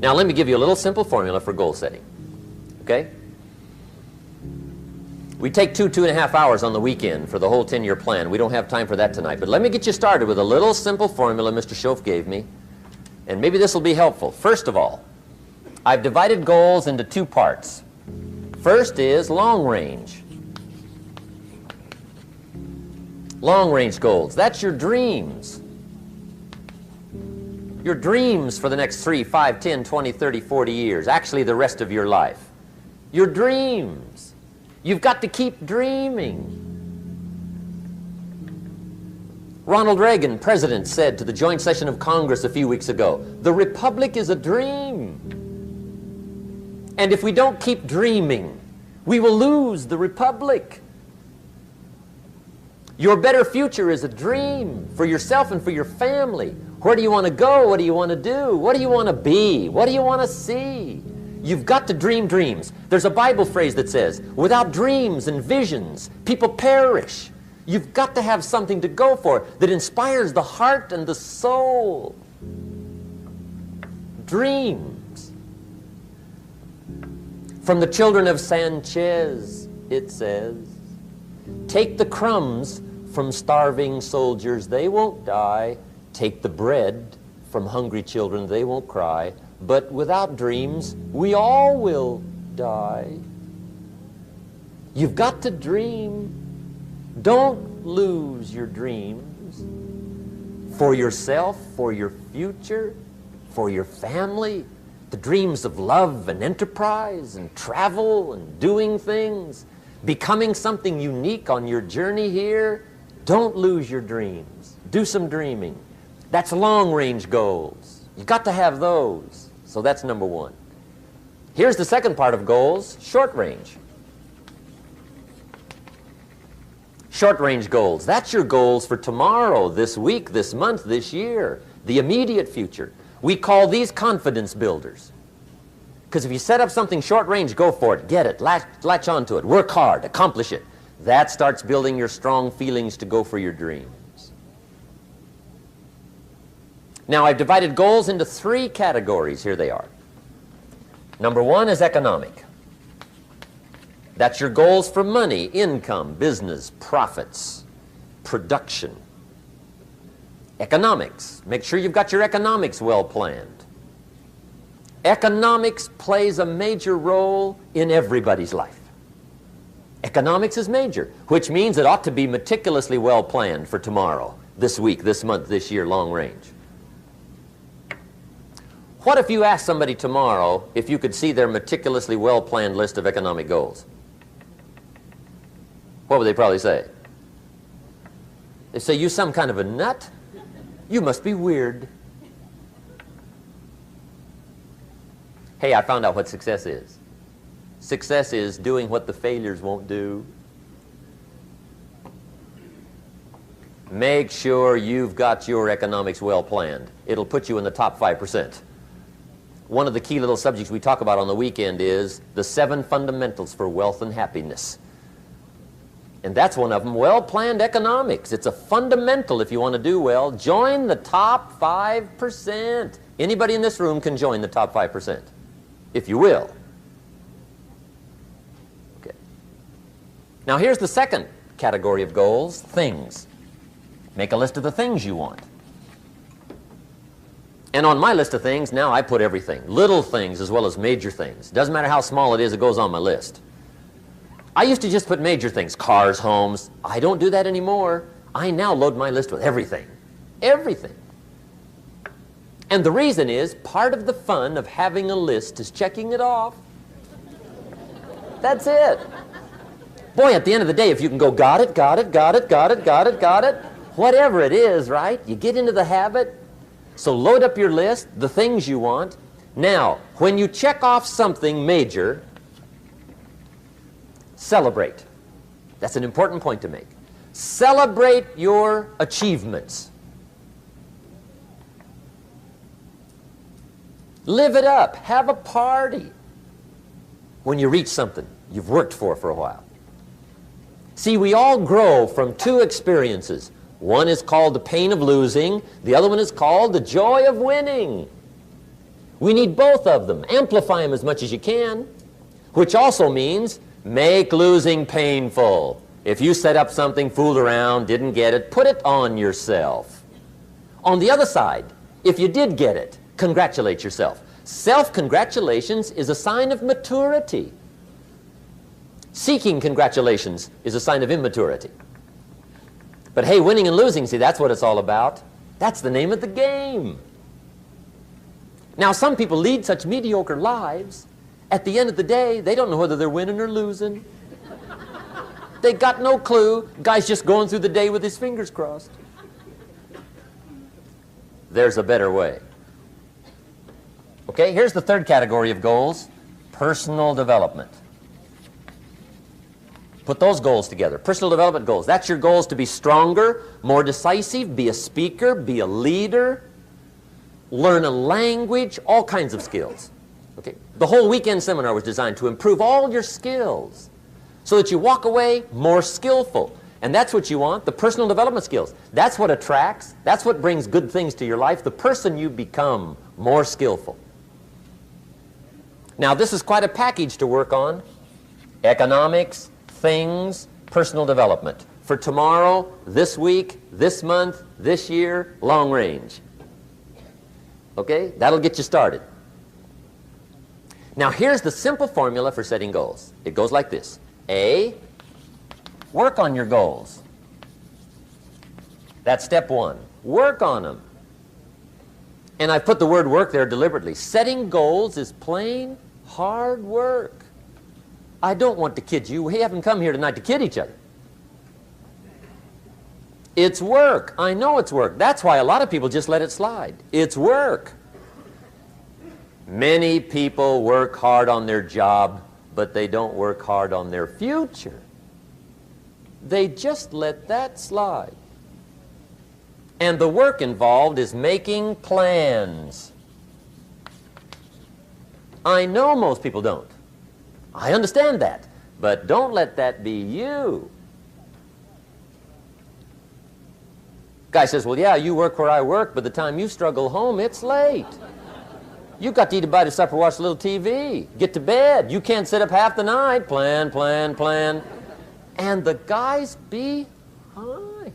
Now let me give you a little simple formula for goal setting. Okay? We take 2.5 hours on the weekend for the whole 10-year plan. We don't have time for that tonight. But let me get you started with a little simple formula Mr. Schoaf gave me. And maybe this will be helpful. First of all, I've divided goals into 2 parts. First is long range. Long range goals. That's your dreams. Your dreams for the next 3, 5, 10, 20, 30, 40 years. Actually, the rest of your life. Your dreams. You've got to keep dreaming. Ronald Reagan, president, said to the joint session of Congress a few weeks ago, "The Republic is a dream." And if we don't keep dreaming, we will lose the Republic. Your better future is a dream for yourself and for your family. Where do you want to go? What do you want to do? What do you want to be? What do you want to see? You've got to dream dreams. There's a Bible phrase that says, without dreams and visions, people perish. You've got to have something to go for that inspires the heart and the soul. Dreams. From the children of Sanchez, it says, take the crumbs from starving soldiers, they won't die. Take the bread from hungry children, they won't cry. But without dreams, we all will die. You've got to dream. Don't lose your dreams for yourself, for your future, for your family. The dreams of love and enterprise and travel and doing things, becoming something unique on your journey here. Don't lose your dreams. Do some dreaming. That's long-range goals. You've got to have those. So that's number 1. Here's the second part of goals, short range. Short-range goals. That's your goals for tomorrow, this week, this month, this year, the immediate future. We call these confidence builders. Because if you set up something short-range, go for it, get it, latch onto it, work hard, accomplish it. That starts building your strong feelings to go for your dreams. Now, I've divided goals into 3 categories. Here they are. Number 1 is economic. That's your goals for money, income, business, profits, production. Economics. Make sure you've got your economics well planned. Economics plays a major role in everybody's life. Economics is major, which means it ought to be meticulously well planned for tomorrow, this week, this month, this year, long range. What if you asked somebody tomorrow if you could see their meticulously well-planned list of economic goals? What would they probably say? They say, you some kind of a nut? You must be weird. Hey, I found out what success is. Success is doing what the failures won't do. Make sure you've got your economics well planned. It'll put you in the top 5%. One of the key little subjects we talk about on the weekend is the 7 fundamentals for wealth and happiness. And that's one of them, well-planned economics. It's a fundamental if you want to do well. Join the top 5%. Anybody in this room can join the top 5%, if you will. Okay. Now here's the second category of goals, things. Make a list of the things you want. And on my list of things, now I put everything. Little things as well as major things. Doesn't matter how small it is, it goes on my list. I used to just put major things, cars, homes. I don't do that anymore. I now load my list with everything. Everything. And the reason is, part of the fun of having a list is checking it off. That's it. Boy, at the end of the day, if you can go, got it, got it, got it, got it, got it, got it, whatever it is, right? You get into the habit. So load up your list, the things you want. Now, when you check off something major, celebrate. That's an important point to make. Celebrate your achievements. Live it up. Have a party when you reach something you've worked for a while. See, we all grow from 2 experiences. One is called the pain of losing. The other one is called the joy of winning. We need both of them. Amplify them as much as you can, which also means make losing painful. If you set up something, fooled around, didn't get it, put it on yourself. On the other side, if you did get it, congratulate yourself. Self-congratulations is a sign of maturity. Seeking congratulations is a sign of immaturity. But hey, winning and losing, see, that's what it's all about. That's the name of the game. Now, some people lead such mediocre lives, at the end of the day, they don't know whether they're winning or losing. They got no clue. Guy's just going through the day with his fingers crossed. There's a better way. Okay, here's the third category of goals, personal development. Put those goals together, personal development goals. That's your goals to be stronger, more decisive, be a speaker, be a leader, learn a language, all kinds of skills. Okay? The whole weekend seminar was designed to improve all your skills so that you walk away more skillful. And that's what you want, the personal development skills. That's what attracts, that's what brings good things to your life, the person you become more skillful. Now, this is quite a package to work on. Economics, things, personal development. For tomorrow, this week, this month, this year, long range. Okay? That'll get you started. Now, here's the simple formula for setting goals. It goes like this. A, work on your goals. That's step one. Work on them. And I put the word work there deliberately. Setting goals is plain hard work. I don't want to kid you. We haven't come here tonight to kid each other. It's work. I know it's work. That's why a lot of people just let it slide. It's work. Many people work hard on their job, but they don't work hard on their future. They just let that slide. And the work involved is making plans. I know most people don't. I understand that. But don't let that be you. Guy says, well, yeah, you work where I work, but the time you struggle home, it's late. You've got to eat a bite of supper, watch a little TV, get to bed. You can't sit up half the night. Plan, plan, plan. And the guy's behind.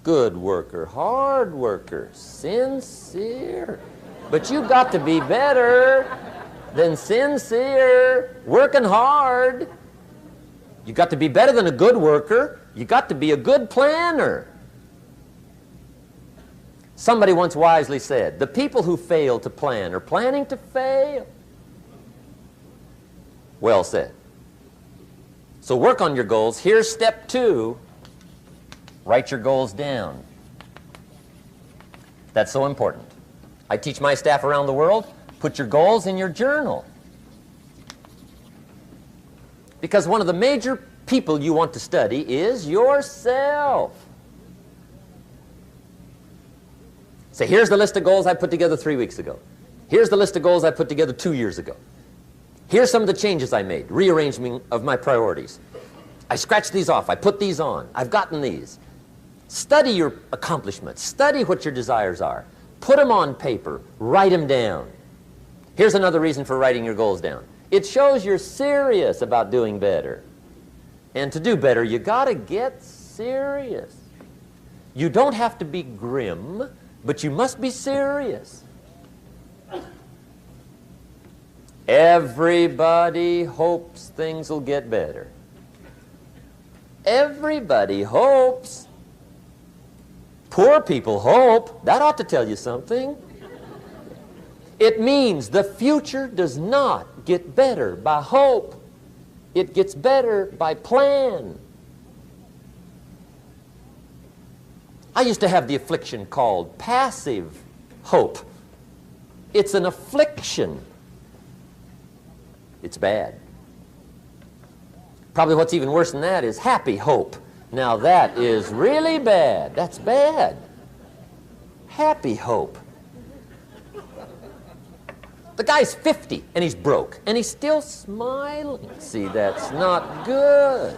Good worker, hard worker, sincere. But you've got to be better than sincere, working hard. You've got to be better than a good worker. You've got to be a good planner. Somebody once wisely said, the people who fail to plan are planning to fail. Well said. So work on your goals. Here's step two. Write your goals down. That's so important. I teach my staff around the world, put your goals in your journal. Because one of the major people you want to study is yourself. Say, here's the list of goals I put together 3 weeks ago. Here's the list of goals I put together 2 years ago. Here's some of the changes I made, rearrangement of my priorities. I scratched these off, I put these on, I've gotten these. Study your accomplishments, study what your desires are. Put them on paper, write them down. Here's another reason for writing your goals down. It shows you're serious about doing better. And to do better, you gotta get serious. You don't have to be grim, but you must be serious. Everybody hopes things will get better. Everybody hopes. Poor people hope. That ought to tell you something. It means the future does not get better by hope. It gets better by plan. I used to have the affliction called passive hope. It's an affliction. It's bad. Probably what's even worse than that is happy hope. Now that is really bad. That's bad. Happy hope. The guy's 50 and he's broke and he's still smiling. See, that's not good.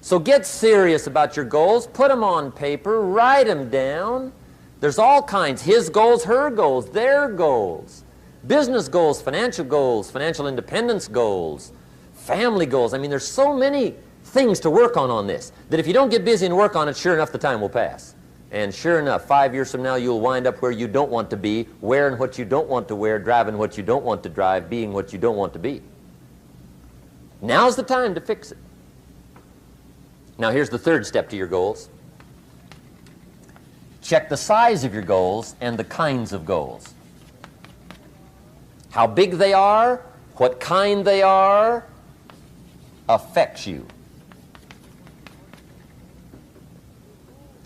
So get serious about your goals. Put them on paper. Write them down. There's all kinds. His goals, her goals, their goals. Business goals, financial independence goals, family goals. I mean, there's so many things to work on this that if you don't get busy and work on it, sure enough, the time will pass. And sure enough, 5 years from now, you'll wind up where you don't want to be, wearing what you don't want to wear, driving what you don't want to drive, being what you don't want to be. Now's the time to fix it. Now, here's the third step to your goals. Check the size of your goals and the kinds of goals. How big they are, what kind they are, affects you.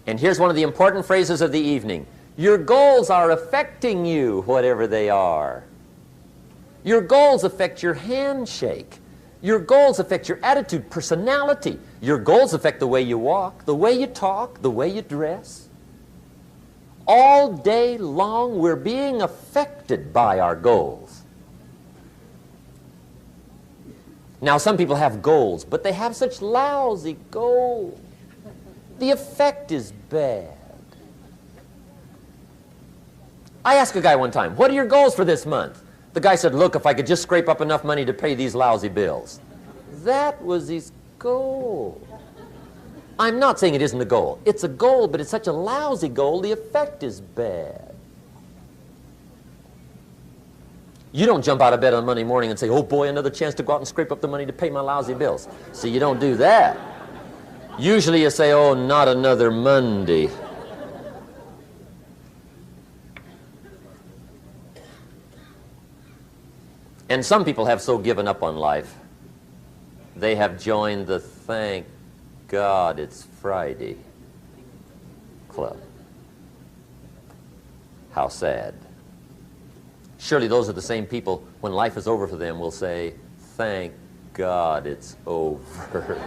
And here's one of the important phrases of the evening. Your goals are affecting you, whatever they are. Your goals affect your handshake. Your goals affect your attitude, personality. Your goals affect the way you walk, the way you talk, the way you dress. All day long, we're being affected by our goals. Now, some people have goals, but they have such lousy goals. The effect is bad. I asked a guy one time, what are your goals for this month? The guy said, look, if I could just scrape up enough money to pay these lousy bills. That was his goal. I'm not saying it isn't a goal. It's a goal, but it's such a lousy goal, the effect is bad. You don't jump out of bed on Monday morning and say, oh boy, another chance to go out and scrape up the money to pay my lousy bills. See, you don't do that. Usually you say, oh, not another Monday. And some people have so given up on life, they have joined the thank God it's Friday club. How sad. Surely those are the same people, when life is over for them, will say, thank God it's over.